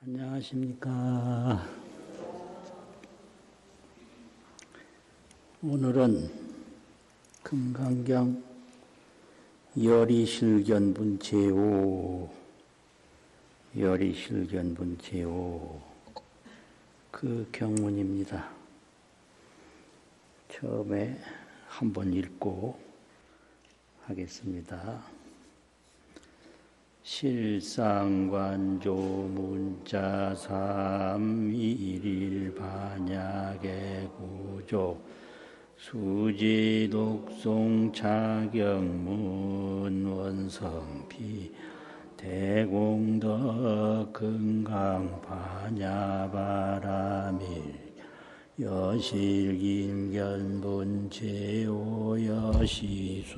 안녕하십니까. 오늘은 금강경 열이실견분 제5 열이실견분 제5 그 경문입니다. 처음에 한번 읽고 하겠습니다. 실상관조 문자 삼일일 반야계 구조 수지 독송 차경문 원성피 대공덕 금강 반야바라밀 여실김견분 제오 여시수보리의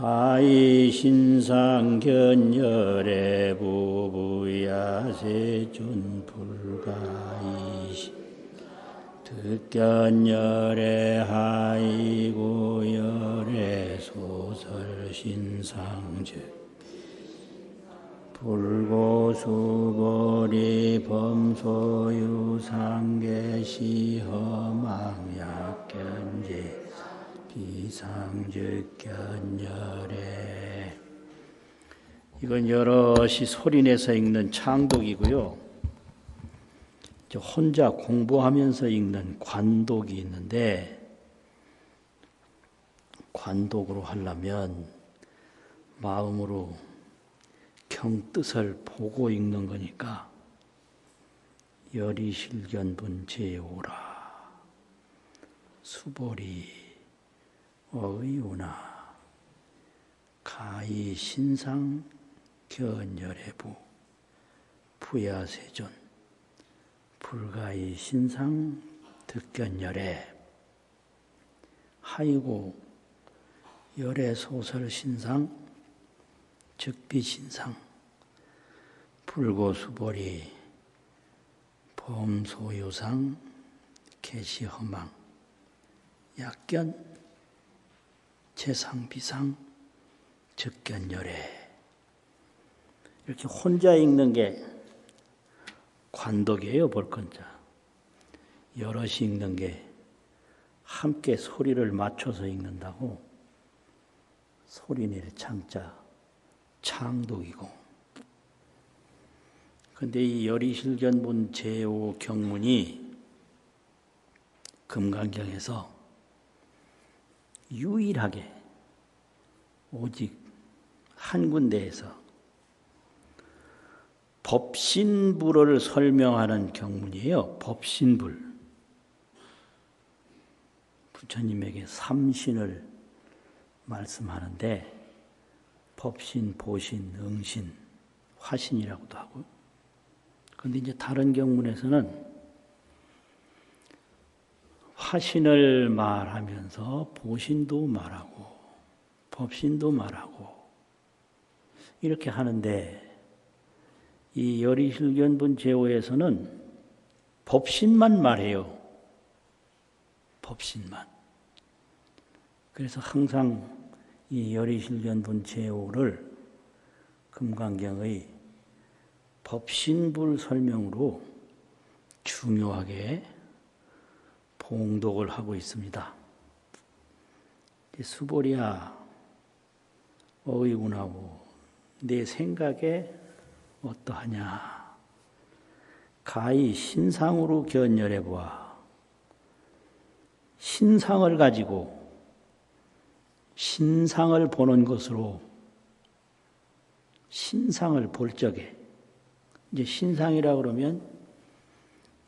가이신상견열의 부부야세존 불가이신 득견열의 하이고열의 소설신상즉 불고수보리 범소유상계시허망약견제 비상즉견열에 이건 여럿이 소리내서 읽는 창독이고요. 혼자 공부하면서 읽는 관독이 있는데 관독으로 하려면 마음으로 경뜻을 보고 읽는 거니까 열이실견분 제5라 수보리 어의우나 가히 신상 견열해부 부야세존 불가히 신상 득견열해 하이고 열의 소설 신상 즉비신상 불고수보리 범소유상 계시허망 약견 재상, 비상, 즉견열애 이렇게 혼자 읽는 게 관독이에요. 볼건자 여럿이 읽는 게 함께 소리를 맞춰서 읽는다고 소리낼 창자 창독이고 그런데 이 열이실견분 제5 경문이 금강경에서 유일하게 오직 한 군데에서 법신불을 설명하는 경문이에요. 법신불. 부처님에게 삼신을 말씀하는데 법신, 보신, 응신, 화신이라고도 하고 그런데 이제 다른 경문에서는 화신을 말하면서 보신도 말하고 법신도 말하고 이렇게 하는데 이 열이실견분 제5에서는 법신만 말해요. 법신만. 그래서 항상 이 열이실견분 제5를 금강경의 법신불 설명으로 중요하게 봉독을 하고 있습니다. 수보리야 어이구나고 내 생각에 어떠하냐 가히 신상으로 견열해 보아 신상을 가지고 신상을 보는 것으로 신상을 볼 적에 이제 신상이라고 그러면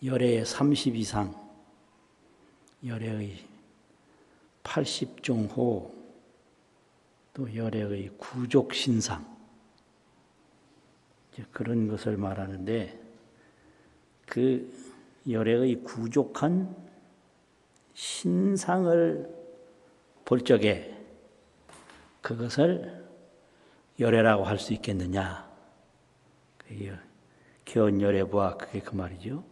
열의 30 이상 열애의 80종호 또 열애의 구족신상 그런 것을 말하는데 그 열애의 구족한 신상을 볼 적에 그것을 열애라고 할 수 있겠느냐 견열애부하 그게 그 말이죠.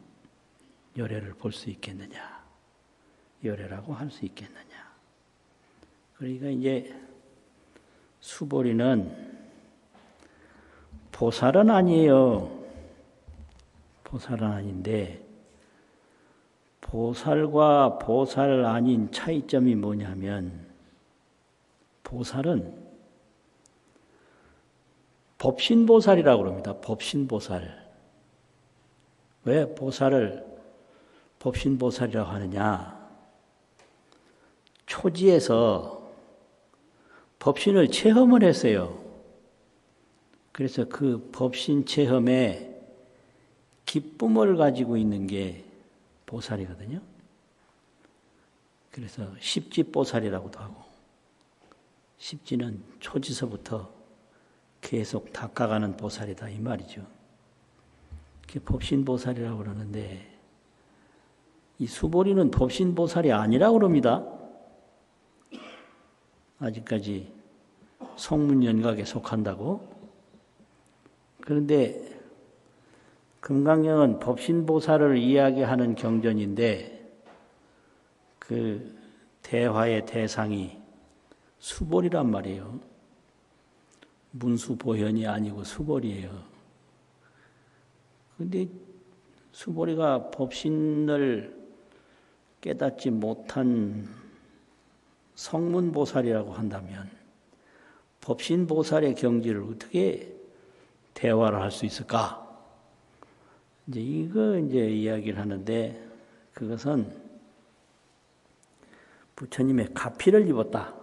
열애를 볼 수 있겠느냐 열애라고 할 수 있겠느냐. 그러니까 이제 수보리는 보살은 아니에요. 보살은 아닌데 보살과 보살 아닌 차이점이 뭐냐면 보살은 법신보살이라고 합니다. 법신보살. 왜 보살을 법신보살이라고 하느냐? 초지에서 법신을 체험을 했어요. 그래서 그 법신 체험에 기쁨을 가지고 있는 게 보살이거든요. 그래서 십지보살이라고도 하고, 십지는 초지서부터 계속 닦아가는 보살이다 이 말이죠. 그게 법신보살이라고 그러는데 이 수보리는 법신보살이 아니라고 그럽니다. 아직까지 성문연각에 속한다고. 그런데 금강경은 법신보살을 이야기하는 경전인데 그 대화의 대상이 수보리란 말이에요. 문수보현이 아니고 수보리예요. 그런데 수보리가 법신을 깨닫지 못한 성문보살이라고 한다면 법신보살의 경지를 어떻게 대화를 할 수 있을까? 이제 이야기를 하는데 그것은 부처님의 가피를 입었다.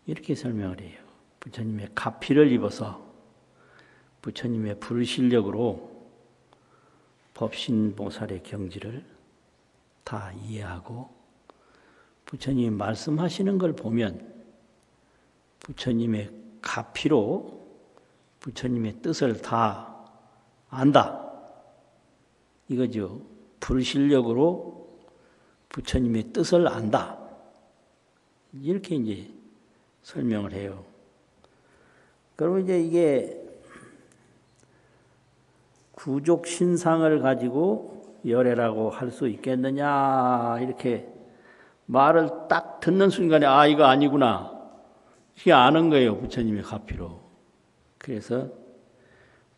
이렇게 설명을 해요. 부처님의 가피를 입어서 부처님의 불실력으로 법신보살의 경지를 다 이해하고 부처님이 말씀하시는 걸 보면 부처님의 가피로 부처님의 뜻을 다 안다. 이거죠. 불실력으로 부처님의 뜻을 안다. 이렇게 이제 설명을 해요. 그러면 이제 이게 구족 신상을 가지고 열애라고 할 수 있겠느냐 이렇게 말을 딱 듣는 순간에 아 이거 아니구나 이게 아는 거예요. 부처님의 가피로. 그래서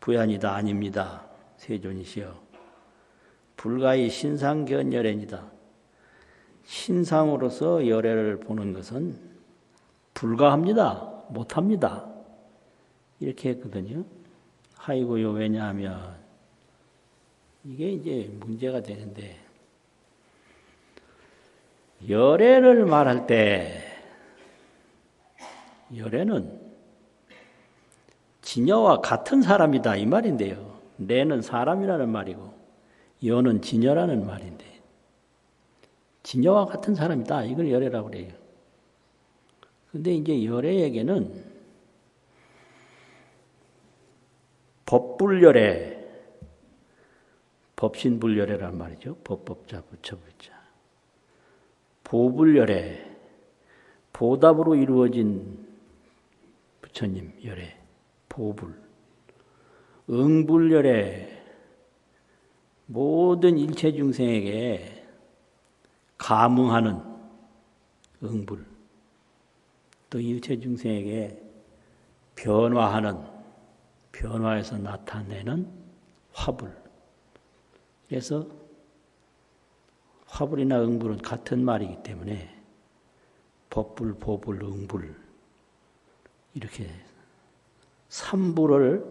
부야니다 아닙니다. 세존이시여 불가히 신상견열애니다. 신상으로서 열애를 보는 것은 불가합니다. 못합니다. 이렇게 했거든요. 하이고요. 왜냐하면 이게 이제 문제가 되는데 열애를 말할 때 열애는 진여와 같은 사람이다 이 말인데요. 내는 사람이라는 말이고 여는 진여라는 말인데 진여와 같은 사람이다 이걸 열애라고 그래요. 근데 이제 열애에게는 법불열애, 법신불열애란 말이죠. 법법자, 부처불자. 보불열애, 보답으로 이루어진 부처님 열애, 보불. 응불열애, 모든 일체 중생에게 감응하는 응불. 또 일체 중생에게 변화하는, 변화해서 나타내는 화불. 그래서 화불이나 응불은 같은 말이기 때문에 법불, 보불, 응불 이렇게 삼불을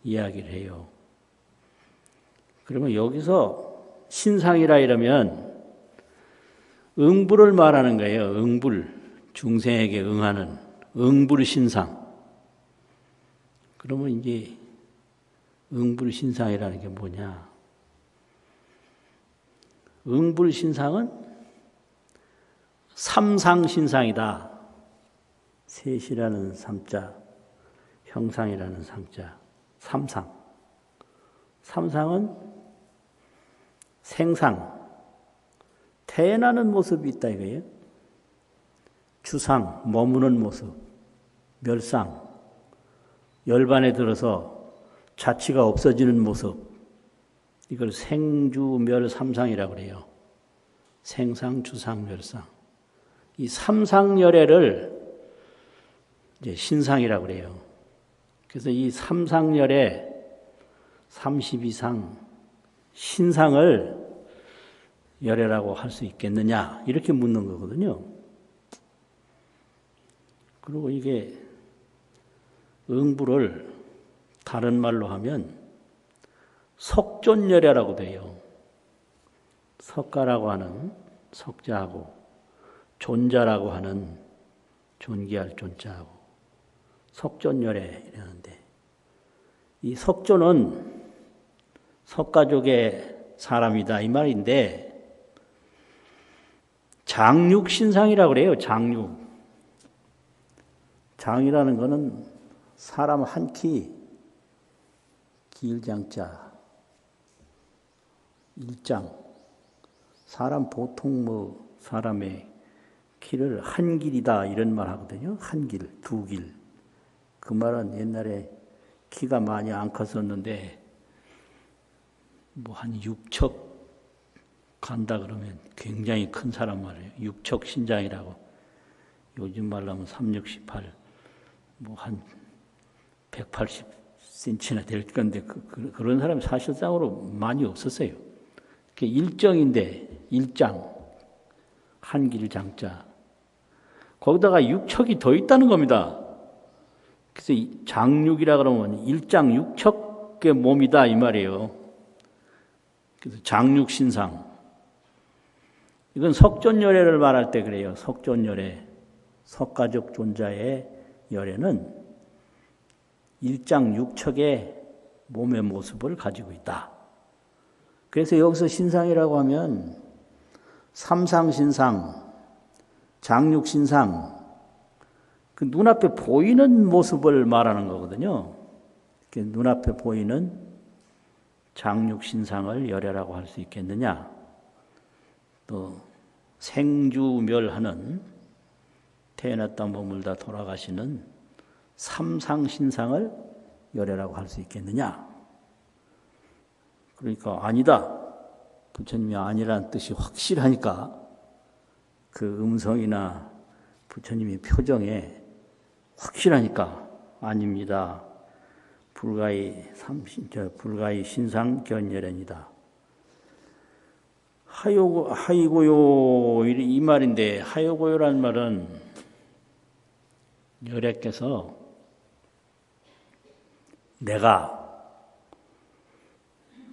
이야기를 해요. 그러면 여기서 신상이라 이러면 응불을 말하는 거예요. 응불, 중생에게 응하는 응불신상. 그러면 이제 응불신상이라는 게 뭐냐? 응불신상은 삼상신상이다. 셋이라는 삼자, 형상이라는 상자, 삼상. 삼상은 생상, 태어나는 모습이 있다 이거예요. 주상, 머무는 모습, 멸상, 열반에 들어서 자치가 없어지는 모습. 이걸 생주멸삼상이라고 그래요. 생상, 주상, 멸상. 이 삼상열애를 이제 신상이라고 그래요. 그래서 이 삼상열의 32상 신상을 열애라고 할 수 있겠느냐 이렇게 묻는 거거든요. 그리고 이게 응부를 다른 말로 하면 석존열애라고 돼요. 석가라고 하는 석자하고 존자라고 하는 존귀할 존자하고 석존열애 이러는데, 이 석존은 석가족의 사람이다 이 말인데, 장육신상이라고 그래요. 장이라는 것은 사람 한 키, 길장자, 일장. 사람 보통 사람의 키를 한 길이다 이런 말 하거든요. 한 길, 두 길. 그 말은 옛날에 키가 많이 안 컸었는데 한 6척 간다 그러면 굉장히 큰 사람 말이에요. 6척 신장이라고. 요즘 말로 하면 3, 6, 18, 한 180cm나 될 건데 그런 사람이 사실상으로 많이 없었어요. 그게 일정인데 일장, 한길장자. 거기다가 6척이 더 있다는 겁니다. 그래서 장육이라 그러면 일장 6척의 몸이다 이 말이에요. 그래서 장육신상. 이건 석존열애를 말할 때 그래요. 석존열애. 석가적 존자의 열애는 일장 6척의 몸의 모습을 가지고 있다. 그래서 여기서 신상이라고 하면 삼상신상, 장육신상, 그 눈앞에 보이는 모습을 말하는 거거든요. 눈앞에 보이는 장육신상을 열애라고 할 수 있겠느냐. 또 생주멸하는, 태어났다 머물다 돌아가시는 삼상신상을 열애라고 할 수 있겠느냐. 그러니까 아니다. 부처님이 아니라는 뜻이 확실하니까 그 음성이나 부처님의 표정에 확실하니까 아닙니다. 불가의 신상견열애니다. 하이고요 이 말인데, 하이고요라는 말은 열애께서 내가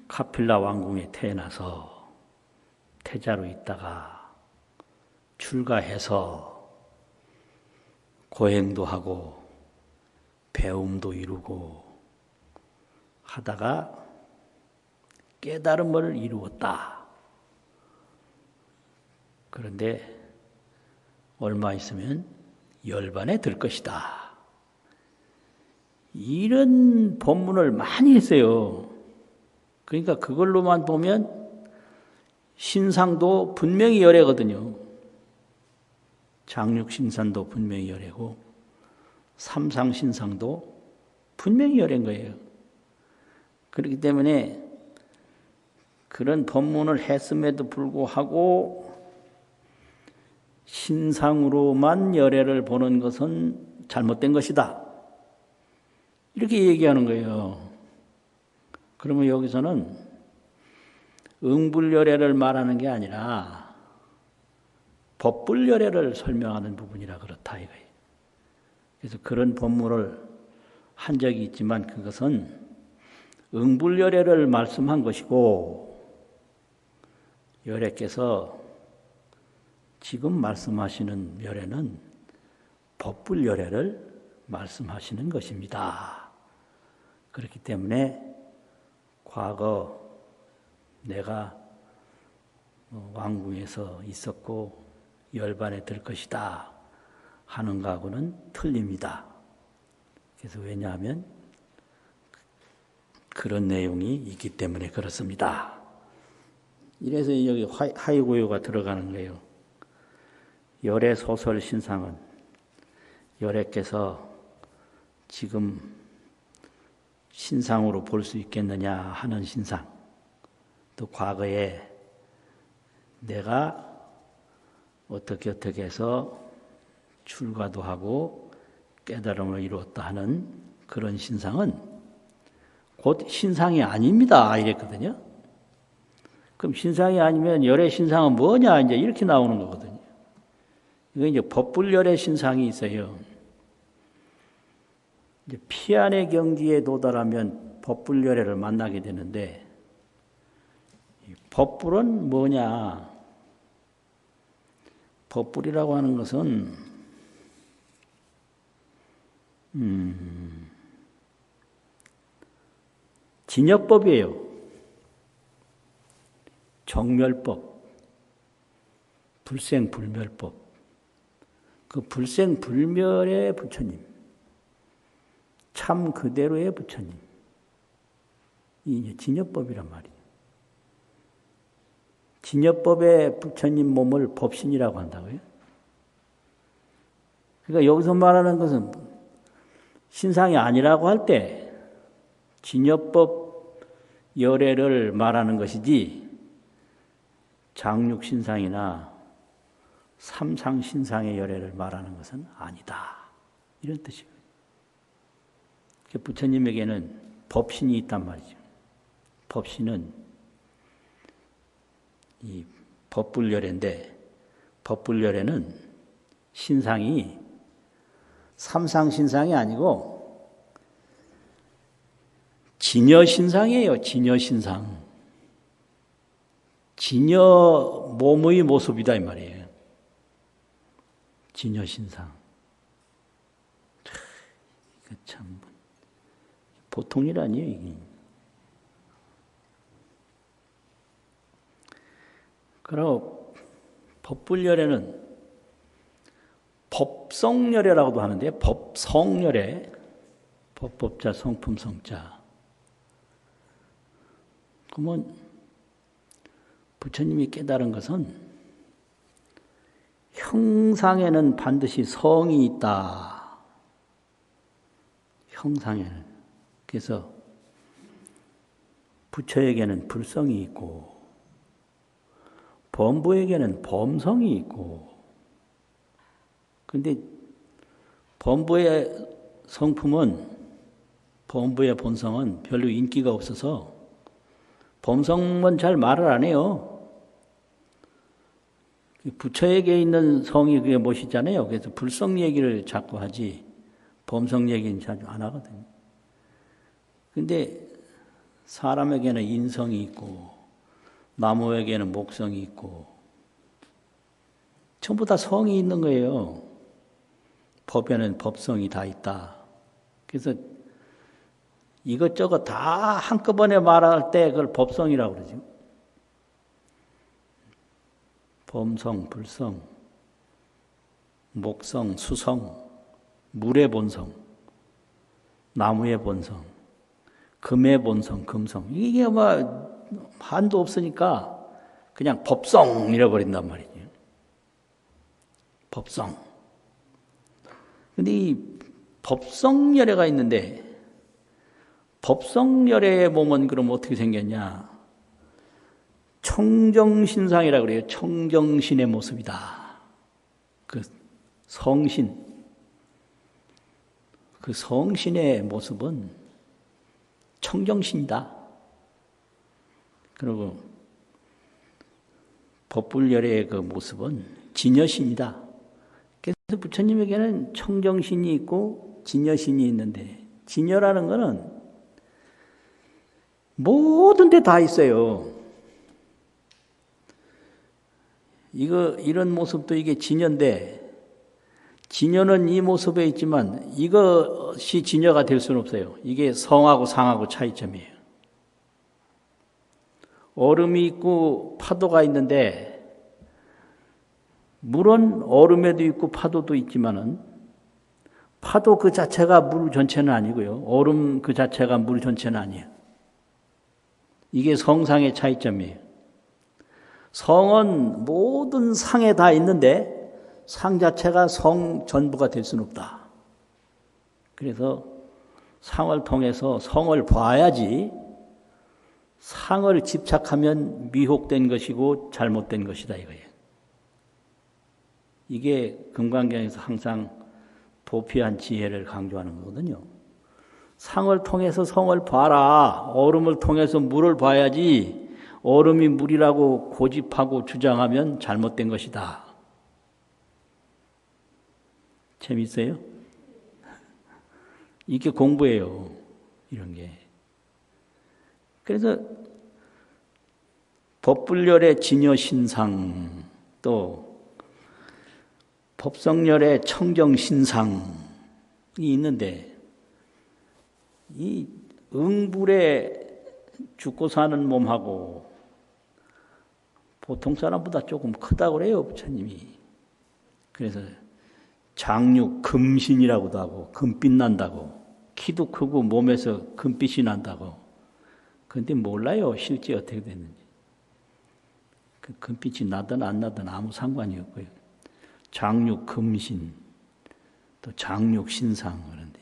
카필라 왕궁에 태어나서 태자로 있다가 출가해서 고행도 하고 배움도 이루고 하다가 깨달음을 이루었다. 그런데 얼마 있으면 열반에 들 것이다. 이런 법문을 많이 했어요. 그러니까 그걸로만 보면 신상도 분명히 열애거든요. 장육신상도 분명히 열애고 삼상신상도 분명히 열애인 거예요. 그렇기 때문에 그런 법문을 했음에도 불구하고 신상으로만 열애를 보는 것은 잘못된 것이다. 이렇게 얘기하는 거예요. 그러면 여기서는 응불열애를 말하는 게 아니라 법불열애를 설명하는 부분이라 그렇다 이거예요. 그래서 그런 법문을 한 적이 있지만 그것은 응불열애를 말씀한 것이고, 열애께서 지금 말씀하시는 열애는 법불열애를 말씀하시는 것입니다. 그렇기 때문에 과거 내가 왕궁에서 있었고 열반에 들 것이다 하는 거하고는 틀립니다. 그래서 왜냐하면 그런 내용이 있기 때문에 그렇습니다. 이래서 여기 하이고요가 들어가는 거예요. 열애 소설 신상은 열애께서 지금 신상으로 볼 수 있겠느냐 하는 신상, 또 과거에 내가 어떻게 해서 출가도 하고 깨달음을 이루었다 하는 그런 신상은 곧 신상이 아닙니다. 이랬거든요. 그럼 신상이 아니면 열애 신상은 뭐냐? 이제 이렇게 나오는 거거든요. 이거 이제 법불열애 신상이 있어요. 이제 피안의 경지에 도달하면 법불열애를 만나게 되는데, 법불은 뭐냐? 법불이라고 하는 것은 진역법이에요. 정멸법, 불생불멸법. 그 불생불멸의 부처님, 참 그대로의 부처님, 이 진역법이란 말이에요. 진역법의 부처님 몸을 법신이라고 한다고요. 그러니까 여기서 말하는 것은 신상이 아니라고 할 때 진역법 열애를 말하는 것이지 장육신상이나 삼상신상의 열애를 말하는 것은 아니다. 이런 뜻이에요. 부처님에게는 법신이 있단 말이죠. 법신은 이 법불열애인데, 법불열애는 신상이 삼상신상이 아니고 진여신상이에요. 진여신상. 진여 몸의 모습이다 이 말이에요. 진여신상. 이거 참 보통 일 아니에요, 이게. 그리고 법불열애는 법성열애라고도 하는데, 법성열애, 법법자, 성품성자. 그러면 부처님이 깨달은 것은 형상에는 반드시 성이 있다. 형상에는. 그래서 부처에게는 불성이 있고 범부에게는 범성이 있고, 근데 범부의 성품은, 범부의 본성은 별로 인기가 없어서 범성은 잘 말을 안 해요. 부처에게 있는 성이 그게 무엇이잖아요. 그래서 불성 얘기를 자꾸 하지 범성 얘기는 자주 안 하거든요. 근데 사람에게는 인성이 있고 나무에게는 목성이 있고 전부 다 성이 있는 거예요. 법에는 법성이 다 있다. 그래서 이것저것 다 한꺼번에 말할 때 그걸 법성이라고 그러죠. 범성, 불성, 목성, 수성, 물의 본성, 나무의 본성, 금의 본성, 금성. 이게 뭐 한도 없으니까 그냥 법성 잃어버린단 말이죠. 법성. 근데 이 법성열애가 있는데, 법성열애의 몸은 그럼 어떻게 생겼냐? 청정신상이라고 그래요. 청정신의 모습이다. 그 성신. 그 성신의 모습은 청정신이다. 그리고 법불열애의 그 모습은 진여신이다. 그래서 부처님에게는 청정신이 있고 진여신이 있는데, 진여라는 것은 모든 데 다 있어요. 이런 모습도 이게 진여인데, 진여는 이 모습에 있지만 이것이 진여가 될 수는 없어요. 이게 성하고 상하고 차이점이에요. 얼음이 있고 파도가 있는데, 물은 얼음에도 있고 파도도 있지만은 파도 그 자체가 물 전체는 아니고요. 얼음 그 자체가 물 전체는 아니에요. 이게 성상의 차이점이에요. 성은 모든 상에 다 있는데 상 자체가 성 전부가 될 수는 없다. 그래서 상을 통해서 성을 봐야지, 상을 집착하면 미혹된 것이고 잘못된 것이다 이거예요. 이게 금강경에서 항상 도피한 지혜를 강조하는 거거든요. 상을 통해서 성을 봐라. 얼음을 통해서 물을 봐야지 얼음이 물이라고 고집하고 주장하면 잘못된 것이다. 재밌어요? 이게 공부예요. 이런 게. 그래서 법불열의 진여신상, 또 법성열의 청정신상이 있는데, 이 응불에 죽고 사는 몸하고 보통 사람보다 조금 크다고 그래요, 부처님이. 그래서 장육 금신이라고도 하고, 금빛 난다고. 키도 크고 몸에서 금빛이 난다고. 그런데 몰라요, 실제 어떻게 됐는지. 그 금빛이 나든 안 나든 아무 상관이 없고요. 장육 금신, 또 장육 신상, 그런데.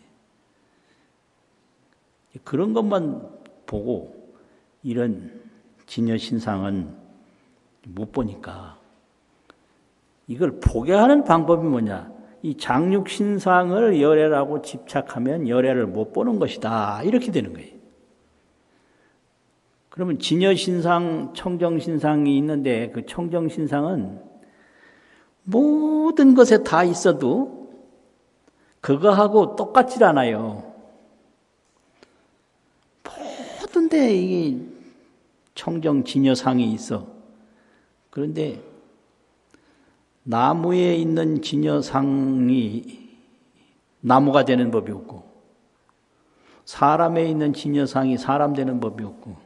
그런 것만 보고 이런 진여신상은 못 보니까 이걸 보게 하는 방법이 뭐냐? 이 장육신상을 열애라고 집착하면 열애를 못 보는 것이다. 이렇게 되는 거예요. 그러면 진여신상, 청정신상이 있는데 그 청정신상은 모든 것에 다 있어도 그거하고 똑같질 않아요. 모든 데 이게 청정 진여상이 있어. 그런데 나무에 있는 진여상이 나무가 되는 법이 없고, 사람에 있는 진여상이 사람 되는 법이 없고,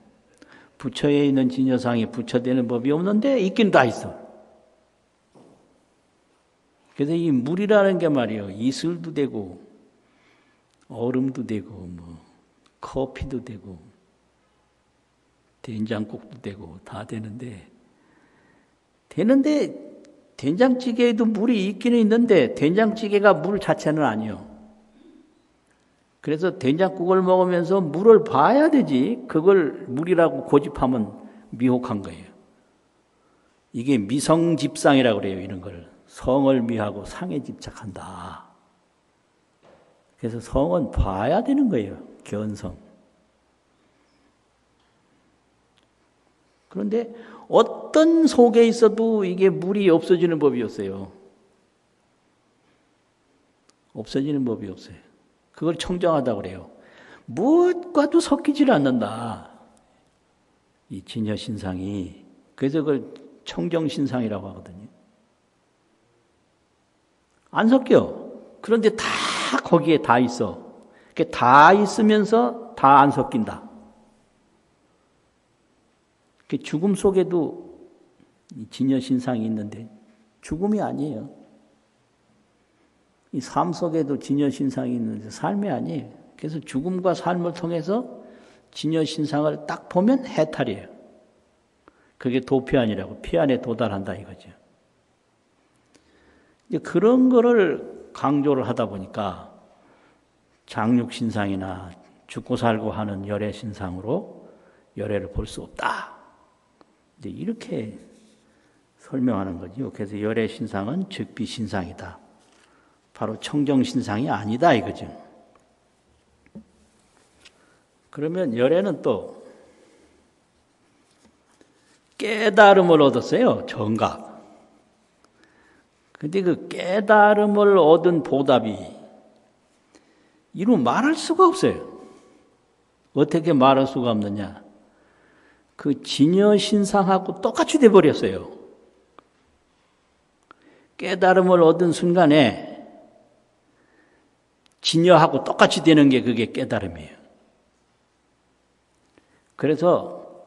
부처에 있는 진여상이 부처 되는 법이 없는데 있긴 다 있어. 그래서 이 물이라는 게 말이에요. 이슬도 되고, 얼음도 되고, 뭐 커피도 되고, 된장국도 되고 다 되는데 된장찌개에도 물이 있기는 있는데 된장찌개가 물 자체는 아니에요. 그래서 된장국을 먹으면서 물을 봐야 되지 그걸 물이라고 고집하면 미혹한 거예요. 이게 미성집상이라고 그래요. 이런 걸. 성을 미하고 상에 집착한다. 그래서 성은 봐야 되는 거예요. 견성. 그런데 어떤 속에 있어도 이게 물이 없어지는 법이 없어요. 없어지는 법이 없어요. 그걸 청정하다고 그래요. 무엇과도 섞이질 않는다. 이 진여신상이. 그래서 그걸 청정신상이라고 하거든요. 안 섞여. 그런데 다 거기에 다 있어. 다 있으면서 다 안 섞인다. 죽음 속에도 진여신상이 있는데 죽음이 아니에요. 이 삶 속에도 진여신상이 있는데 삶이 아니에요. 그래서 죽음과 삶을 통해서 진여신상을 딱 보면 해탈이에요. 그게 도피안이라고, 피안에 도달한다 이거죠. 이제 그런 거를 강조를 하다 보니까 장육신상이나 죽고 살고 하는 열애신상으로 열애를 볼 수 없다. 이제 이렇게 설명하는 거죠. 그래서 열애신상은 즉비신상이다. 바로 청정신상이 아니다 이거죠. 그러면 열애는 또 깨달음을 얻었어요. 정각. 근데 그 깨달음을 얻은 보답이 이루 말할 수가 없어요. 어떻게 말할 수가 없느냐? 그 진여신상하고 똑같이 돼버렸어요. 깨달음을 얻은 순간에 진여하고 똑같이 되는 게 그게 깨달음이에요. 그래서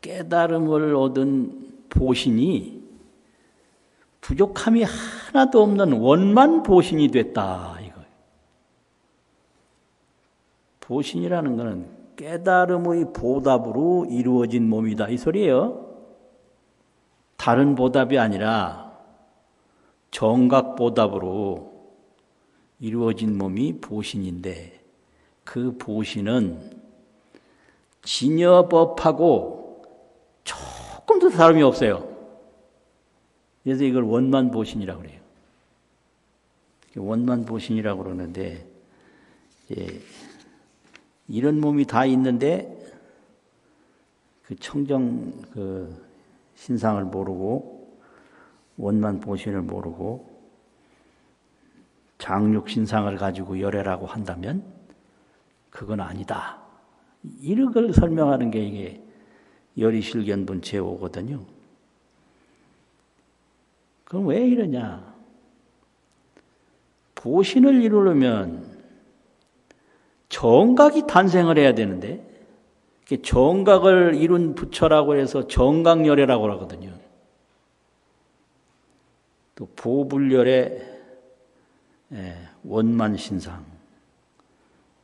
깨달음을 얻은 보신이 부족함이 하나도 없는 원만 보신이 됐다. 이거예요. 보신이라는 것은 깨달음의 보답으로 이루어진 몸이다. 이 소리예요. 다른 보답이 아니라 정각 보답으로 이루어진 몸이 보신인데 그 보신은 진여법하고 조금도 다름이 없어요. 그래서 이걸 원만보신이라고 그래요. 원만보신이라고 그러는데 이런 몸이 다 있는데 그 청정 그 신상을 모르고 원만 보신을 모르고 장육 신상을 가지고 열애라고 한다면 그건 아니다. 이런 걸 설명하는 게 이게 열이실견본 제5거든요. 그럼 왜 이러냐? 보신을 이루려면 정각이 탄생을 해야 되는데 정각을 이룬 부처라고 해서 정각열애라고 하거든요. 또 보불열애 원만신상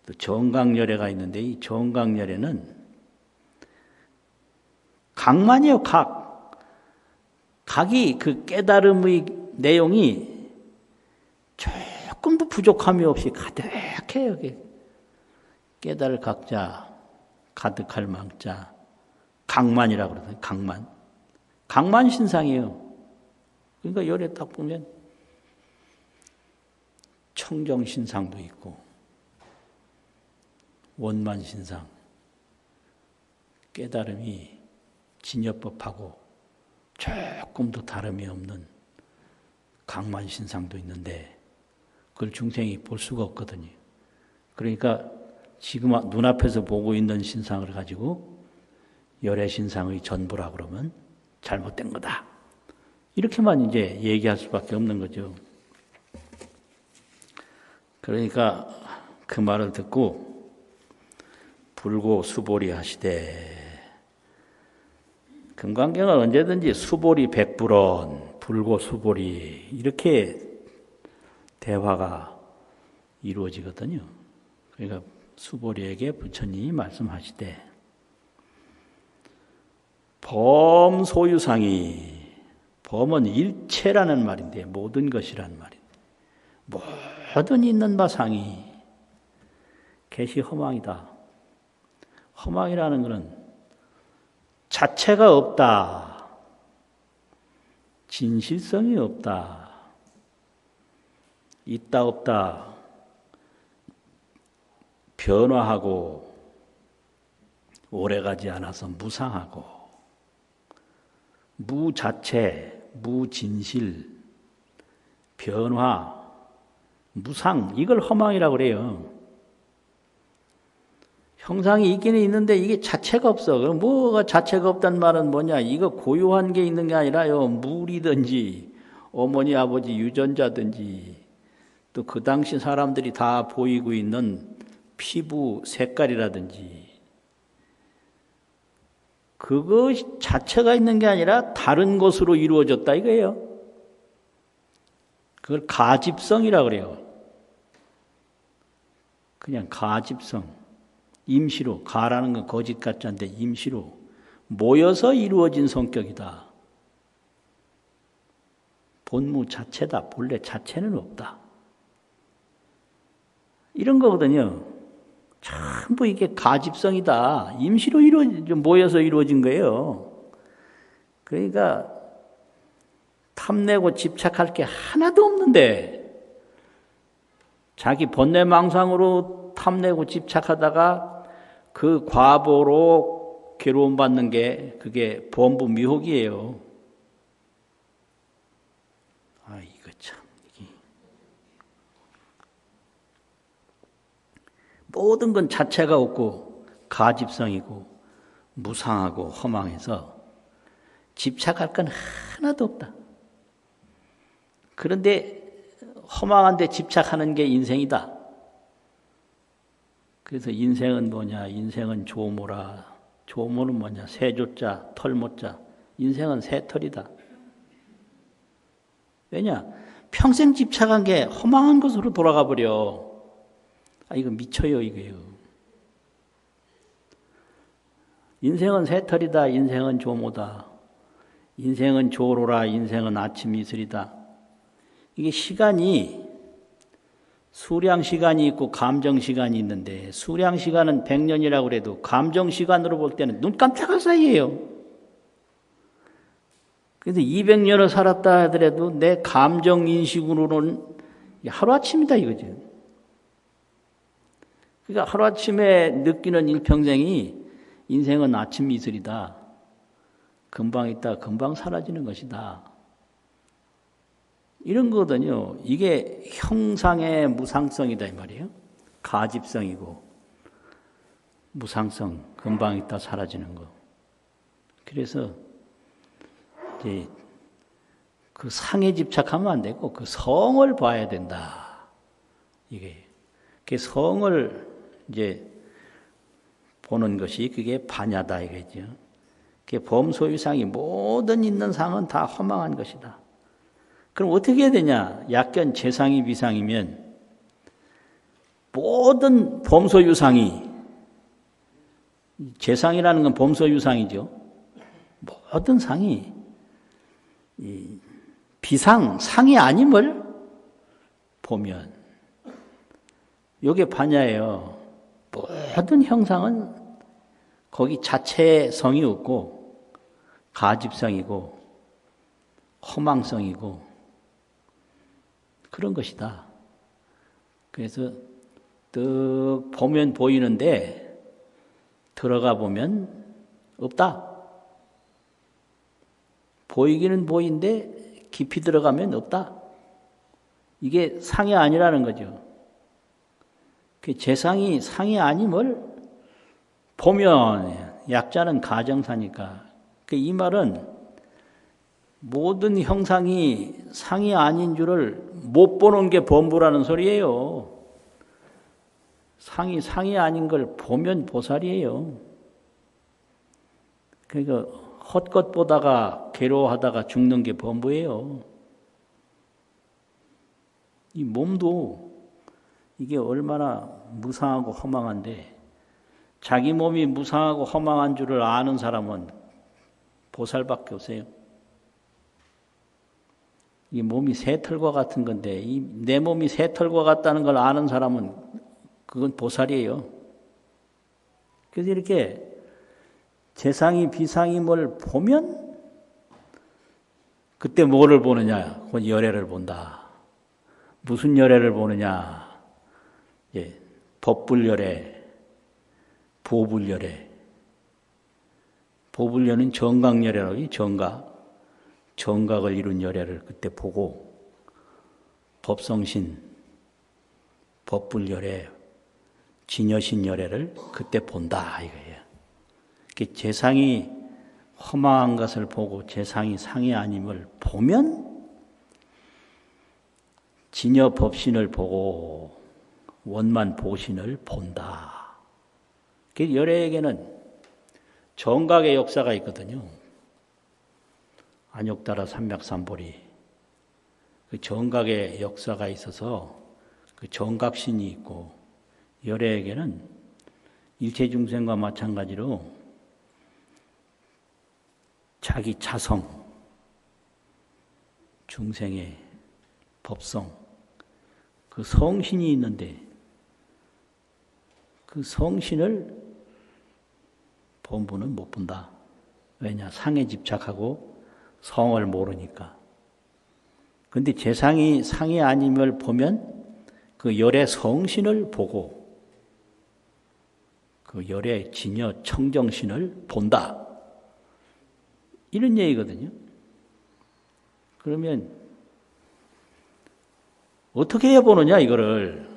또 정각열애가 있는데 이 정각열애는 각만이에요. 각이 그 깨달음의 내용이 조금도 부족함이 없이 가득해요. 깨달을 각자 가득할 망자 각만이라고 그러거든요. 각만신상이에요. 그러니까 열에 딱 보면 청정신상도 있고 원만신상 깨달음이 진여법하고 조금도 다름이 없는 각만신상도 있는데 그걸 중생이 볼 수가 없거든요. 그러니까 지금 눈앞에서 보고 있는 신상을 가지고 열애신상의 전부라 그러면 잘못된 거다. 이렇게만 이제 얘기할 수밖에 없는 거죠. 그러니까 그 말을 듣고 불고 수보리 하시되 금강경은 언제든지 수보리 백불언 불고 수보리 이렇게 대화가 이루어지거든요. 그러니까 수보리에게 부처님이 말씀하시되 범 소유상이 범은 일체라는 말인데 모든 것이라는 말인데 모든 있는 바 상이 개시 허망이다. 허망이라는 것은 자체가 없다. 진실성이 없다. 있다 없다. 변화하고 오래가지 않아서 무상하고 무자체, 무진실, 변화, 무상 이걸 허망이라고 그래요. 형상이 있기는 있는데 이게 자체가 없어. 그럼 뭐가 자체가 없단 말은 뭐냐? 이거 고유한 게 있는 게 아니라요. 물이든지 어머니 아버지 유전자든지 또 그 당시 사람들이 다 보이고 있는 피부 색깔이라든지 그거 자체가 있는 게 아니라 다른 것으로 이루어졌다 이거예요. 그걸 가집성이라고 그래요. 그냥 가집성. 임시로, 가라는 건 거짓 가짜인데 임시로 모여서 이루어진 성격이다. 본무 자체다. 본래 자체는 없다. 이런 거거든요. 전부 이게 가집성이다. 임시로 모여서 이루어진 거예요. 그러니까 탐내고 집착할 게 하나도 없는데 자기 번뇌망상으로 탐내고 집착하다가 그 과보로 괴로움 받는 게 그게 범부 미혹이에요. 이거 참 모든 건 자체가 없고 가집성이고 무상하고 허망해서 집착할 건 하나도 없다. 그런데 허망한 데 집착하는 게 인생이다. 그래서 인생은 뭐냐? 인생은 조모라. 조모는 뭐냐? 새조자, 털모자. 인생은 새털이다. 왜냐? 평생 집착한 게 허망한 것으로 돌아가 버려. 이거 미쳐요, 이거요. 인생은 새털이다. 인생은 조모다. 인생은 조로라. 인생은 아침 이슬이다. 이게 시간이 수량 시간이 있고 감정 시간이 있는데 수량 시간은 100년이라고 그래도 감정 시간으로 볼 때는 눈 깜짝할 사이예요. 그래서 200년을 살았다 하더라도 내 감정 인식으로는 하루아침이다 이거죠. 그러니까 하루아침에 느끼는 일평생이 인생은 아침 이슬이다. 금방 있다 금방 사라지는 것이다. 이런 거거든요. 이게 형상의 무상성이다 이 말이에요. 가집성이고 무상성, 금방 있다 사라지는 거. 그래서 이제 그 상에 집착하면 안 되고 그 성을 봐야 된다. 이게 그 성을 이제 보는 것이 그게 반야다 이거죠. 그 범소유상이 모든 있는 상은 다 허망한 것이다. 그럼 어떻게 해야 되냐? 약견 재상이 비상이면 모든 범소유상이 재상이라는 건 범소유상이죠. 모든 상이 비상, 상이 아님을 보면 이게 반야예요. 모든 형상은 거기 자체의 성이 없고 가집성이고 허망성이고 그런 것이다. 그래서 뜩 보면 보이는데 들어가 보면 없다. 보이기는 보이는데 깊이 들어가면 없다. 이게 상이 아니라는 거죠. 그 재상이 상이 아님을 보면 약자는 가정사니까. 이 말은 모든 형상이 상이 아닌 줄을 못 보는 게 범부라는 소리예요. 상이 아닌 걸 보면 보살이에요. 그러니까 헛것 보다가 괴로워하다가 죽는 게 범부예요. 이 몸도 이게 얼마나 무상하고 허망한데 자기 몸이 무상하고 허망한 줄을 아는 사람은 보살밖에 없어요. 이 몸이 새털과 같은 건데 내 몸이 새털과 같다는 걸 아는 사람은 그건 보살이에요. 그래서 이렇게 재상이 비상임을 보면 그때 뭐를 보느냐? 그건 열애를 본다. 무슨 열애를 보느냐? 예, 법불열애, 보불열애. 보불열은 정각열애라고 정각을 이룬 열애를 그때 보고 법성신, 법불열애, 진여신 열애를 그때 본다 이거예요. 재상이 허망한 것을 보고 재상이 상이 아님을 보면 진여 법신을 보고 원만 보신을 본다. 열애에게는 정각의 역사가 있거든요. 안욕따라 삼맥삼보리 그 정각의 역사가 있어서 그 정각신이 있고 열애에게는 일체중생과 마찬가지로 자기 자성, 중생의 법성, 그 성신이 있는데 그 성신을 본부는 못 본다. 왜냐? 상에 집착하고 성을 모르니까. 그런데 재상이 상이 아님을 보면 그 열의 성신을 보고 그 열의 진여 청정신을 본다. 이런 얘기거든요. 그러면 어떻게 해 보느냐 이거를.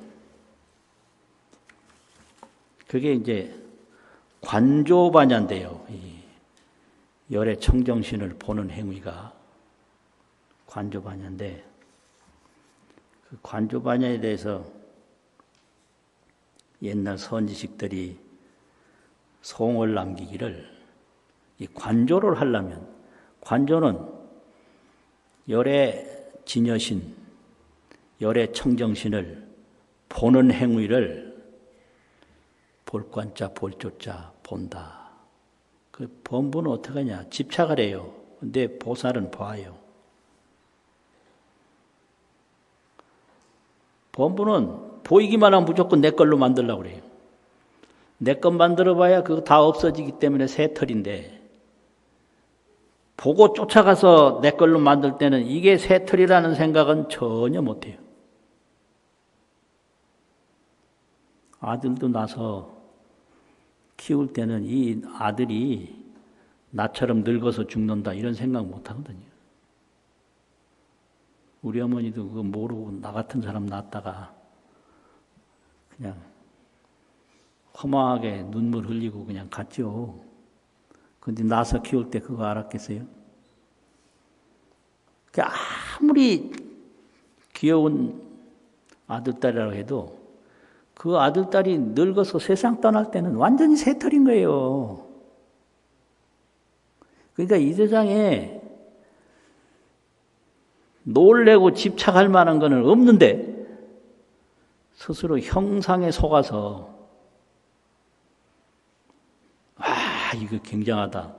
그게 이제 관조반야인데요. 이 열의 청정신을 보는 행위가 관조반야인데 그 관조반야에 대해서 옛날 선지식들이 송을 남기기를 이 관조를 하려면 관조는 열의 진여신, 열의 청정신을 보는 행위를 볼관자, 볼조자 본다. 그 범부는 어떻게 하냐? 집착을 해요. 근데 보살은 봐요. 범부는 보이기만 하면 무조건 내 걸로 만들려고 그래요. 내 것 만들어봐야 그거 다 없어지기 때문에 새털인데 보고 쫓아가서 내 걸로 만들 때는 이게 새털이라는 생각은 전혀 못해요. 아들도 낳아서 키울 때는 이 아들이 나처럼 늙어서 죽는다 이런 생각 못 하거든요. 우리 어머니도 그거 모르고 나 같은 사람 낳았다가 그냥 허망하게 눈물 흘리고 그냥 갔죠. 근데 낳아서 키울 때 그거 알았겠어요? 아무리 귀여운 아들딸이라고 해도 그 아들딸이 늙어서 세상 떠날 때는 완전히 새털인 거예요. 그러니까 이 세상에 놀래고 집착할 만한 거는 없는데 스스로 형상에 속아서 이거 굉장하다.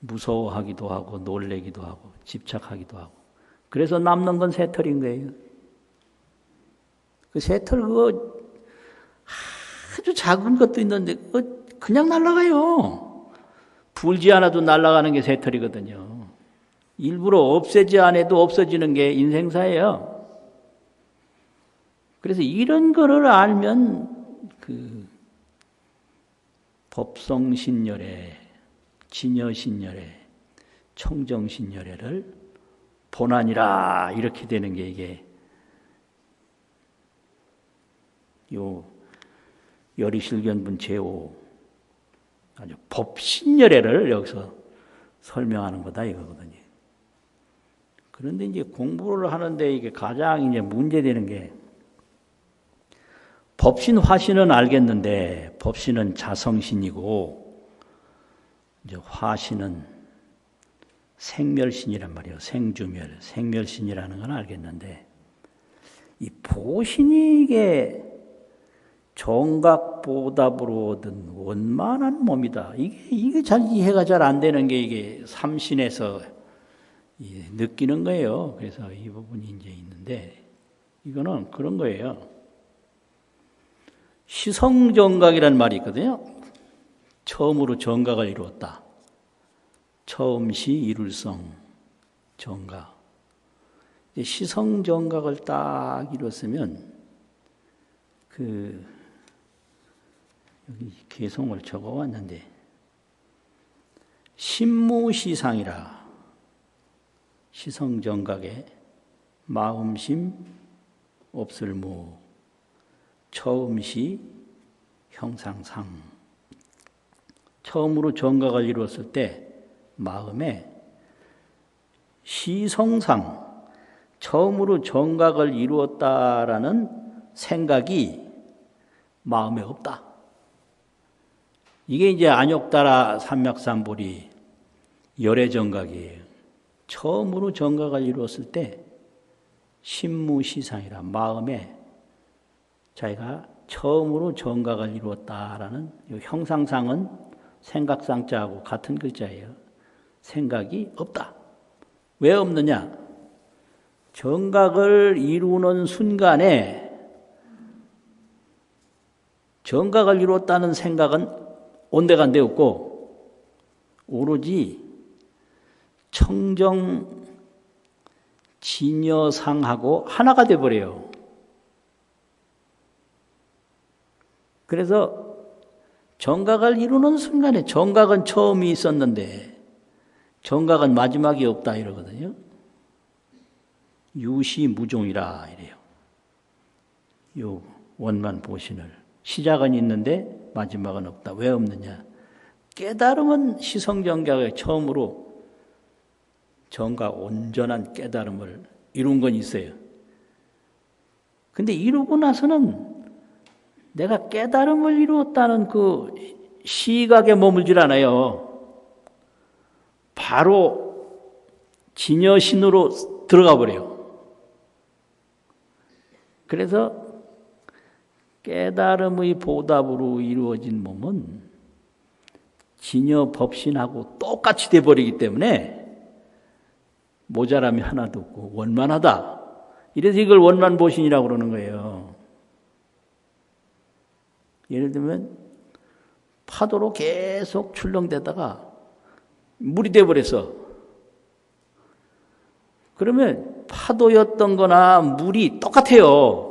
무서워하기도 하고 놀래기도 하고 집착하기도 하고 그래서 남는 건 새털인 거예요. 그 새털 그거 아주 작은 것도 있는데 그냥 날아가요. 불지 않아도 날아가는 게 새털이거든요. 일부러 없애지 않아도 없어지는 게 인생사예요. 그래서 이런 거를 알면 그 법성신열애, 진여신열애, 청정신열애를 본아니라 이렇게 되는 게 이게 요 열의실견분 제5 아주 법신열애를 여기서 설명하는 거다 이거거든요. 그런데 이제 공부를 하는데 이게 가장 이제 문제되는 게 법신 화신은 알겠는데 법신은 자성신이고 이제 화신은 생멸신이란 말이에요. 생주멸, 생멸신이라는 건 알겠는데 이 보신이 이게 정각보답으로 얻은 원만한 몸이다. 이게 잘 이해가 잘 안 되는 게 이게 삼신에서 느끼는 거예요. 그래서 이 부분이 이제 있는데 이거는 그런 거예요. 시성정각이라는 말이 있거든요. 처음으로 정각을 이루었다. 처음시 이룰성 정각. 시성정각을 딱 이뤘으면 여기 개송을 적어왔는데 심무시상이라 시성정각에 마음심 없을무 처음시 형상상 처음으로 정각을 이루었을 때 마음에 시성상 처음으로 정각을 이루었다라는 생각이 마음에 없다. 이게 이제 안욕따라 삼맥삼보리 열애정각이에요. 처음으로 정각을 이루었을 때 심무시상이라 마음에 자기가 처음으로 정각을 이루었다라는 형상상은 생각상자하고 같은 글자예요. 생각이 없다. 왜 없느냐? 정각을 이루는 순간에 정각을 이루었다는 생각은 온데간데 없고 오로지 청정 진여상하고 하나가 돼버려요. 그래서 정각을 이루는 순간에 정각은 처음이 있었는데 정각은 마지막이 없다 이러거든요. 유시무종이라 이래요. 요 원만 보신을 시작은 있는데 마지막은 없다. 왜 없느냐? 깨달음은 시성정각의 처음으로 정각 온전한 깨달음을 이룬 건 있어요. 근데 이루고 나서는 내가 깨달음을 이루었다는 그 시각에 머물질 않아요. 바로 진여신으로 들어가 버려요. 그래서 깨달음의 보답으로 이루어진 몸은 진여법신하고 똑같이 돼버리기 때문에 모자람이 하나도 없고 원만하다. 이래서 이걸 원만보신이라고 그러는 거예요. 예를 들면 파도로 계속 출렁대다가 물이 돼버렸어. 그러면 파도였던 거나 물이 똑같아요.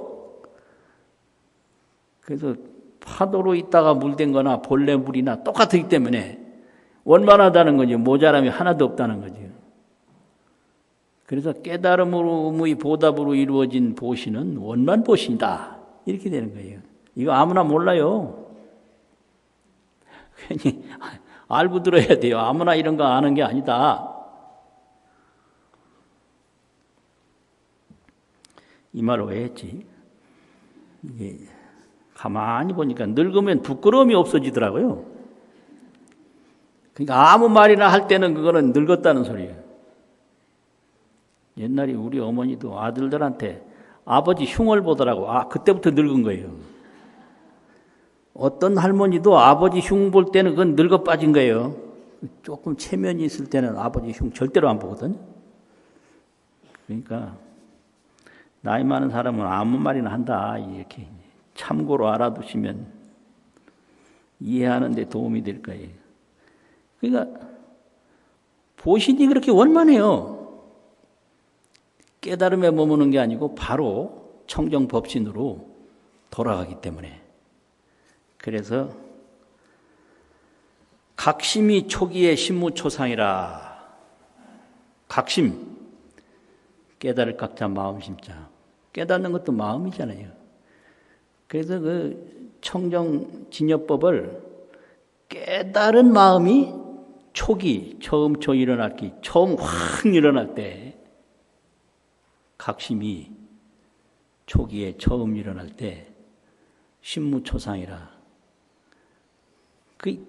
그래서 파도로 있다가 물된 거나 본래 물이나 똑같기 때문에 원만하다는 거죠. 모자람이 하나도 없다는 거죠. 그래서 깨달음의 보답으로 이루어진 보시는 원만 보신다. 이렇게 되는 거예요. 이거 아무나 몰라요. 괜히 알고 들어야 돼요. 아무나 이런 거 아는 게 아니다. 이 말을 왜 했지? 이게 가만히 보니까 늙으면 부끄러움이 없어지더라고요. 그러니까 아무 말이나 할 때는 그거는 늙었다는 소리예요. 옛날에 우리 어머니도 아들들한테 아버지 흉을 보더라고. 그때부터 늙은 거예요. 어떤 할머니도 아버지 흉 볼 때는 그건 늙어 빠진 거예요. 조금 체면이 있을 때는 아버지 흉 절대로 안 보거든. 그러니까 나이 많은 사람은 아무 말이나 한다. 이렇게 참고로 알아두시면 이해하는 데 도움이 될 거예요. 그러니까 보신이 그렇게 원만해요. 깨달음에 머무는 게 아니고 바로 청정법신으로 돌아가기 때문에. 그래서 각심이 초기의 신무초상이라. 각심, 깨달을 각자 마음심자. 깨닫는 것도 마음이잖아요. 그래서 그 청정진여법을 깨달은 마음이 초기, 처음 일어났기, 처음 확 일어날 때, 각심이 초기에 처음 일어날 때 신무초상이라. 그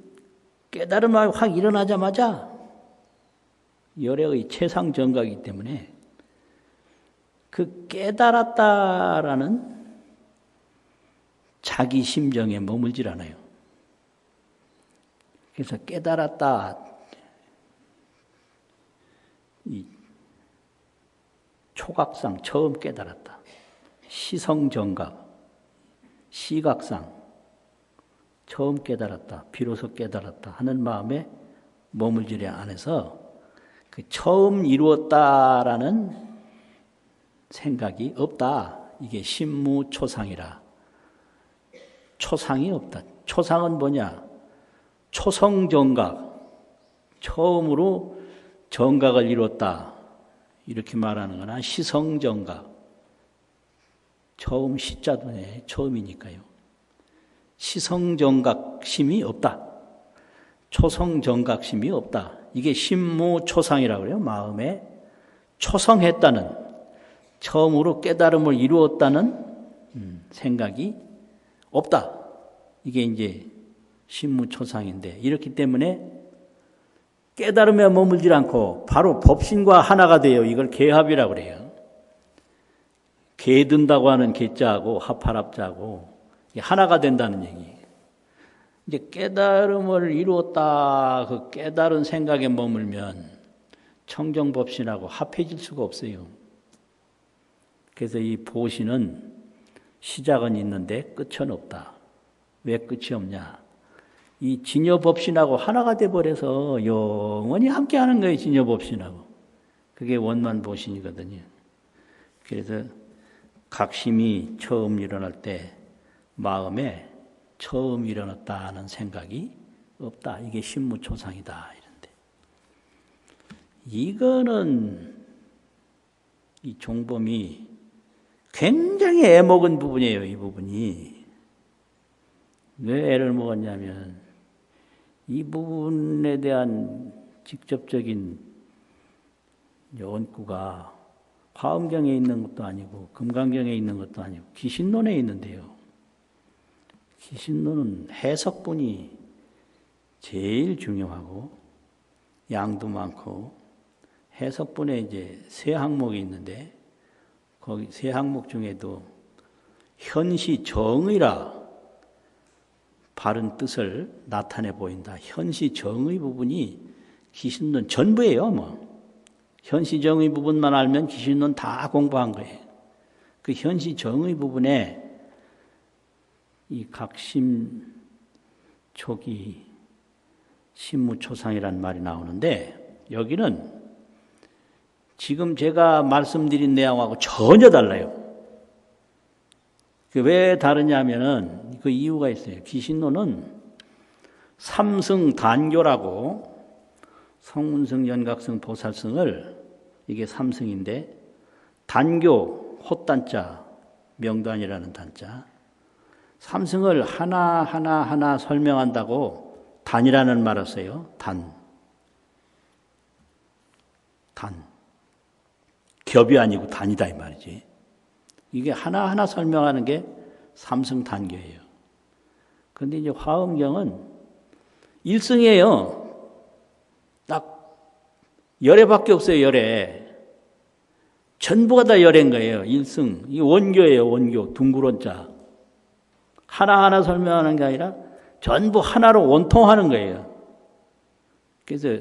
깨달은 마음이 확 일어나자마자 열애의 최상정각이기 때문에 그 깨달았다라는 자기 심정에 머물질 않아요. 그래서 깨달았다, 이 초각상 처음 깨달았다. 시성정각, 시각상 처음 깨달았다. 비로소 깨달았다 하는 마음에 머물지 않아서 그 처음 이루었다라는 생각이 없다. 이게 신무초상이라. 초상이 없다. 초상은 뭐냐? 초성정각. 처음으로 정각을 이뤘다. 이렇게 말하는 거나 시성정각. 처음 시자도 처음이니까요. 시성정각심이 없다. 초성정각심이 없다. 이게 신무초상이라고 그래요. 마음에 초성했다는, 처음으로 깨달음을 이루었다는 생각이 없다. 이게 이제 신무초상인데, 이렇기 때문에 깨달음에 머물지 않고 바로 법신과 하나가 돼요. 이걸 개합이라고 그래요. 개든다고 하는 개자하고 합할합자하고 하나가 된다는 얘기예요. 이제 깨달음을 이루었다, 그 깨달은 생각에 머물면 청정법신하고 합해질 수가 없어요. 그래서 이 보신은 시작은 있는데 끝은 없다. 왜 끝이 없냐? 이 진여법신하고 하나가 돼버려서 영원히 함께하는 거예요. 진여법신하고. 그게 원만보신이거든요. 그래서 각심이 처음 일어날 때 마음에 처음 일어났다는 생각이 없다. 이게 신무초상이다. 이런데 이거는 이 종범이 굉장히 애먹은 부분이에요. 이 부분이. 왜 애를 먹었냐면 이 부분에 대한 직접적인 원구가 화엄경에 있는 것도 아니고 금강경에 있는 것도 아니고 기신론에 있는데요. 기신론은 해석분이 제일 중요하고 양도 많고 해석분에 이제 세 항목이 있는데 거기 세 항목 중에도 현시정의라 바른 뜻을 나타내 보인다. 현시정의 부분이 기신론 전부예요. 현시정의 부분만 알면 기신론 다 공부한 거예요. 그 현시정의 부분에 이 각심 초기 신무초상이라는 말이 나오는데 여기는 지금 제가 말씀드린 내용하고 전혀 달라요. 왜 다르냐면은 그 이유가 있어요. 기신론은 삼승단교라고 성운성, 연각성, 보살성을 이게 삼승인데 단교, 헛단자, 명단이라는 단자 삼승을 하나하나 설명한다고 단이라는 말을 써요. 단. 겹이 아니고 단이다 이 말이지. 이게 하나하나 설명하는 게 삼승단교예요. 그런데 이제 화엄경은 일승이에요. 딱 열애밖에 없어요. 열애. 전부가 다 열애인 거예요. 일승. 이 원교예요. 원교. 둥그런자. 하나하나 설명하는 게 아니라 전부 하나로 원통하는 거예요. 그래서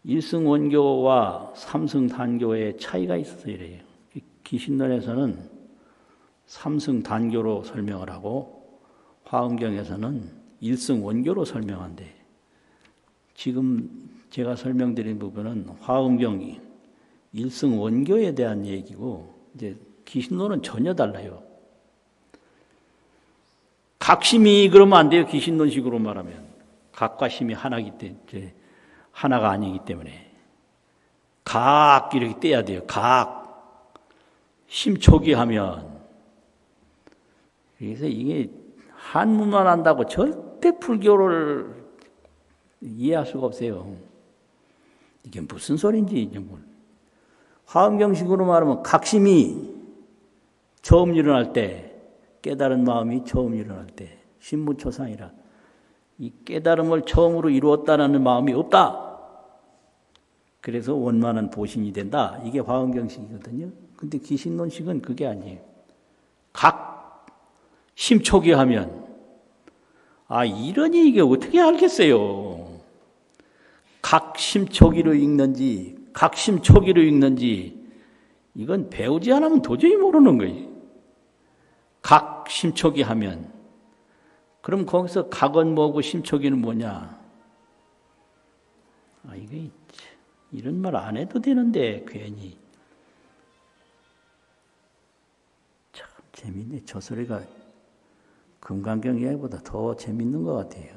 일승 원교와 삼승 단교의 차이가 있어서 이래요. 기신론에서는 삼승 단교로 설명을 하고 화엄경에서는 일승 원교로 설명한대. 지금 제가 설명드린 부분은 화엄경이 일승 원교에 대한 얘기고 이제 기신론은 전혀 달라요. 각심이 그러면 안 돼요. 기신론식으로 말하면 각과 심이 하나기 때문에 하나가 아니기 때문에 각 이렇게 떼야 돼요. 각 심초기 하면 그래서 이게 한문만 한다고 절대 불교를 이해할 수가 없어요. 이게 무슨 소리인지 이제 뭘. 화엄경식으로 말하면 각심이 처음 일어날 때 깨달은 마음이 처음 일어날 때 신무초상이라 이 깨달음을 처음으로 이루었다는 마음이 없다. 그래서 원만한 보신이 된다. 이게 화엄경식이거든요. 근데 기신론식은 그게 아니에요. 각 심초기 하면 이러니 이게 어떻게 알겠어요. 각 심초기로 읽는지 각 심초기로 읽는지 이건 배우지 않으면 도저히 모르는 거예요. 각 심초기 하면 그럼 거기서 각은 뭐고 심초기는 뭐냐? 이게 이런 말 안 해도 되는데 괜히 참 재밌네. 저 소리가 금강경 이야기보다 더 재밌는 것 같아요.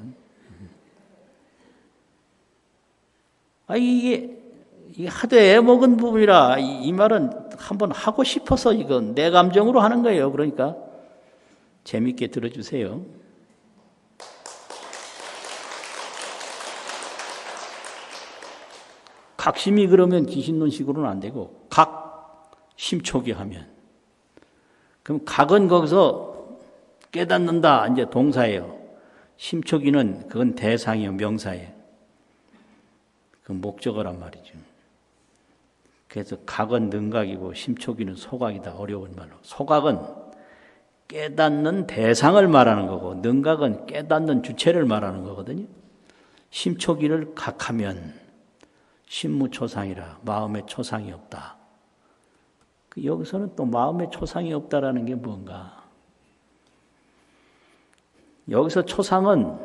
이게 하도 애먹은 부분이라 이 말은 한번 하고 싶어서 이건 내 감정으로 하는 거예요. 그러니까 재밌게 들어주세요. 각심이 그러면 기신론식으로는 안 되고 각 심초기 하면 그럼 각은 거기서 깨닫는다 이제 동사예요. 심초기는 그건 대상이요 명사예요. 그 목적어란 말이죠. 그래서 각은 능각이고 심초기는 소각이다. 어려운 말로. 소각은 깨닫는 대상을 말하는 거고 능각은 깨닫는 주체를 말하는 거거든요. 심초기를 각하면 신무초상이라 마음의 초상이 없다. 여기서는 또 마음의 초상이 없다라는 게 뭔가? 여기서 초상은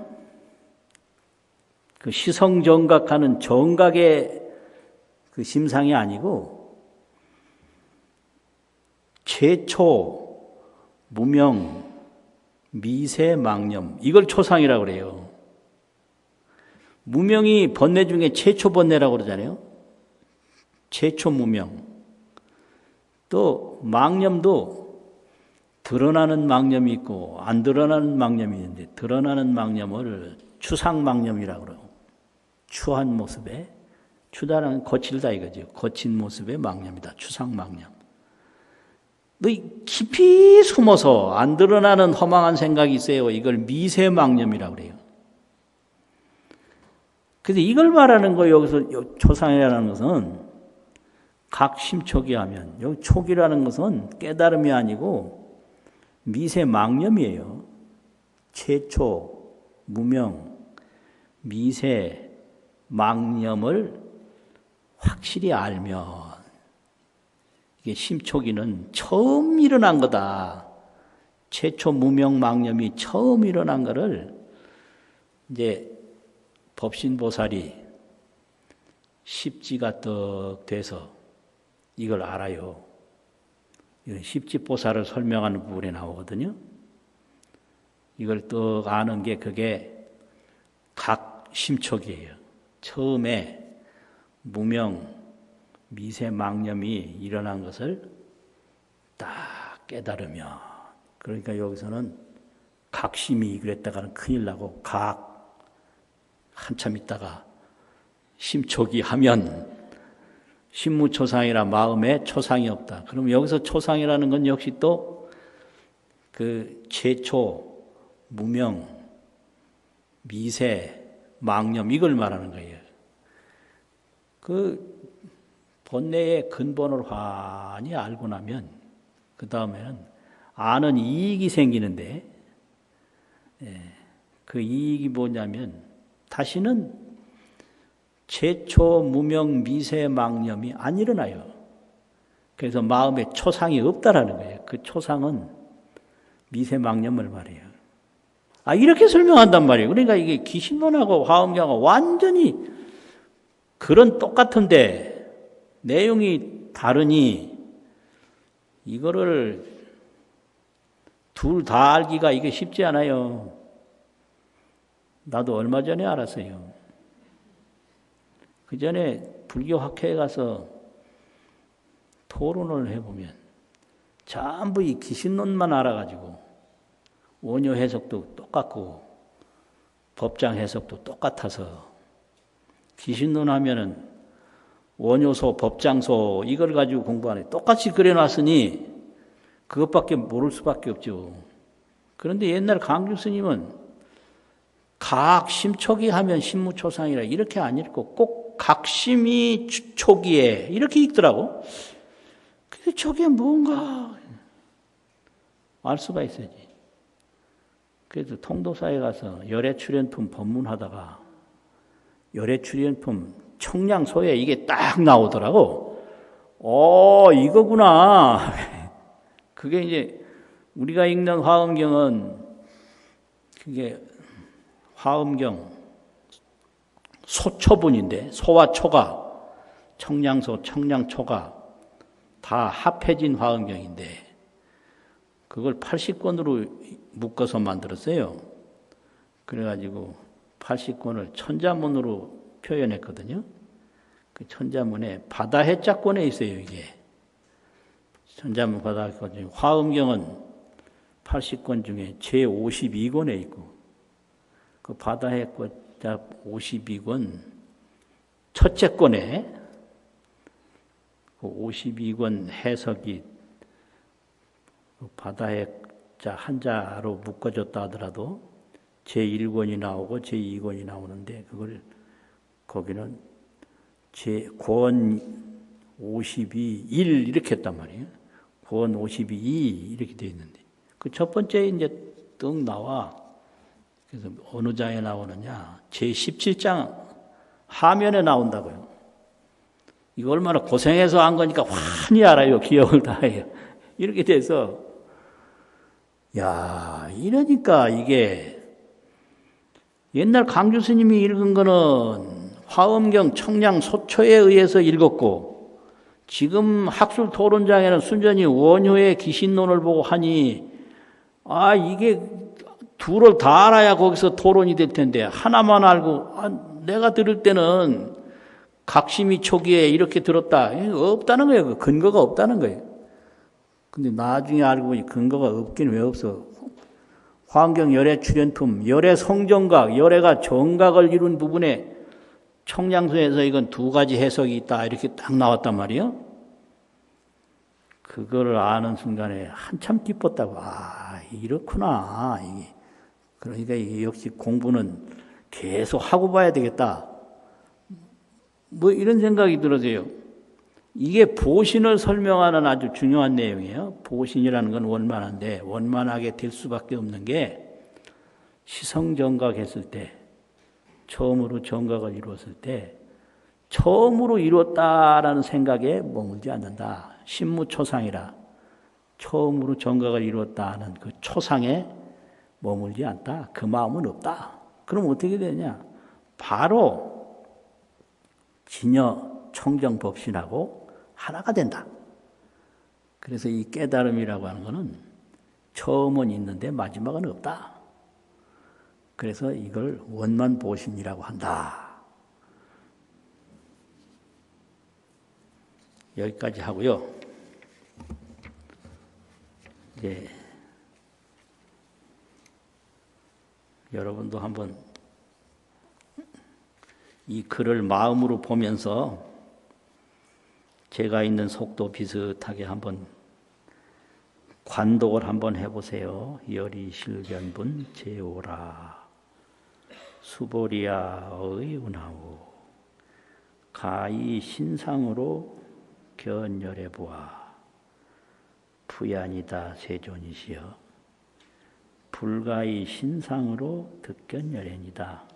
그 시성정각하는 정각의 그 심상이 아니고 최초, 무명, 미세, 망념 이걸 초상이라고 그래요. 무명이 번뇌 중에 최초 번뇌라고 그러잖아요. 최초 무명. 또 망념도 드러나는 망념이 있고 안 드러나는 망념이 있는데 드러나는 망념을 추상망념이라고 그러고 추한 모습에 추다라는 거칠다 이거죠. 거친 모습의 망념이다. 추상망념. 너 깊이 숨어서 안 드러나는 허망한 생각이 있어요. 이걸 미세망념이라고 그래요. 근데 이걸 말하는 거예요. 여기서 초상이라는 것은 각 심초기 하면 여기 촉이라는 것은 깨달음이 아니고 미세망념이에요. 최초, 무명, 미세, 망념을 확실히 알면 이게 심초기는 처음 일어난 거다. 최초 무명 망념이 처음 일어난 거를 이제 법신보살이 십지가 떡 돼서 이걸 알아요. 이건 십지보살을 설명하는 부분에 나오거든요. 이걸 또 아는 게 그게 각심촉이에요. 처음에 무명, 미세망념이 일어난 것을 딱 깨달으면, 그러니까 여기서는 각심이 그랬다가는 큰일 나고, 한참 있다가 심촉이 하면 심무초상이라 마음에 초상이 없다. 그럼 여기서 초상이라는 건 역시 또 그 최초, 무명, 미세, 망념 이걸 말하는 거예요. 그 본래의 근본을 환히 알고 나면 그 다음에는 아는 이익이 생기는데, 그 이익이 뭐냐면 다시는 최초, 무명, 미세, 망념이 안 일어나요. 그래서 마음에 초상이 없다라는 거예요. 그 초상은 미세망념을 말해요. 이렇게 설명한단 말이에요. 그러니까 이게 기신론하고 화엄경하고 완전히 글은 똑같은데 내용이 다르니 이거를 둘 다 알기가 이게 쉽지 않아요. 나도 얼마 전에 알았어요. 그 전에 불교 학회에 가서 토론을 해보면 전부 이 기신론만 알아가지고 원효 해석도 똑같고 법장 해석도 똑같아서 기신론 하면은 원효소, 법장소 이걸 가지고 공부하네. 똑같이 그려놨으니 그것밖에 모를 수밖에 없죠. 그런데 옛날 강주 스님은 각심초기 하면 심무초상이라 이렇게 안 읽고 꼭 각심이 초기에 이렇게 읽더라고. 근데 저게 뭔가 알 수가 있어야지. 그래서 통도사에 가서 열애출연품 법문하다가 열애출연품 청량소에 이게 딱 나오더라고. 이거구나. 그게 이제 우리가 읽는 화엄경은 그게 화엄경 소초분인데 소와 초가 청량소, 청량초가 다 합해진 화엄경인데 그걸 80권으로 묶어서 만들었어요. 그래가지고 80권을 천자문으로 표현했거든요. 그 천자문에 바다해자권에 있어요, 이게. 천자문 바다해자권 중에 화엄경은 80권 중에 제52권에 있고 그 바다해자 52권 첫째 권에 그 52권 해석이 바다해자 한자로 묶어졌다 하더라도 제1권이 나오고 제2권이 나오는데 그걸 거기는 권 52, 1 이렇게 했단 말이에요. 권 52, 2 이렇게 되어 있는데 그 첫 번째 이제 뜩 나와. 그래서 어느 장에 나오느냐? 제17장 하면에 나온다고요. 이거 얼마나 고생해서 한 거니까 환히 알아요. 기억을 다 해요. 이렇게 돼서 이러니까 이게 옛날 강주 스님이 읽은 거는 화엄경 청량 소초에 의해서 읽었고 지금 학술 토론장에는 순전히 원효의 기신론을 보고 하니 이게 둘을 다 알아야 거기서 토론이 될 텐데 하나만 알고 내가 들을 때는 각심이 초기에 이렇게 들었다. 없다는 거예요. 근거가 없다는 거예요. 근데 나중에 알고 보니 근거가 없긴 왜 없어. 화엄경 열애 출연품, 열애 성정각, 열애가 정각을 이룬 부분에 청량소에서 이건 두 가지 해석이 있다. 이렇게 딱 나왔단 말이에요. 그거를 아는 순간에 한참 기뻤다고. 이렇구나. 이게. 그러니까 이게 역시 공부는 계속 하고 봐야 되겠다. 이런 생각이 들어서요. 이게 보신을 설명하는 아주 중요한 내용이에요. 보신이라는 건 원만한데 원만하게 될 수밖에 없는 게 시성정각했을 때 처음으로 정각을 이루었을 때 처음으로 이루었다라는 생각에 머물지 않는다. 심무초상이라 처음으로 정각을 이루었다는 그 초상에 머물지 않다. 그 마음은 없다. 그럼 어떻게 되냐? 바로 진여 청정법신하고 하나가 된다. 그래서 이 깨달음이라고 하는 것은 처음은 있는데 마지막은 없다. 그래서 이걸 원만보심이라고 한다. 여기까지 하고요. 이제 여러분도 한번 이 글을 마음으로 보면서 제가 있는 속도 비슷하게 한번 관독을 한번 해보세요. 열이실견분 제오라 수보리야의 운하오 가히 신상으로 견열해 보아 부야니다 세존이시여 불가히 신상으로 득견열애니다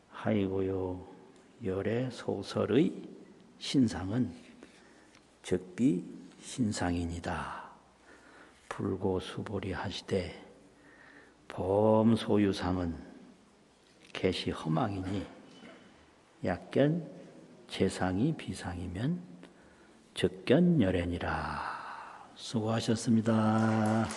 하이고요 열의 소설의 신상은 즉비 신상이니다 불고수보리 하시되 범소유상은 개시 허망이니 약견 재상이 비상이면 즉견열애니라. 수고하셨습니다.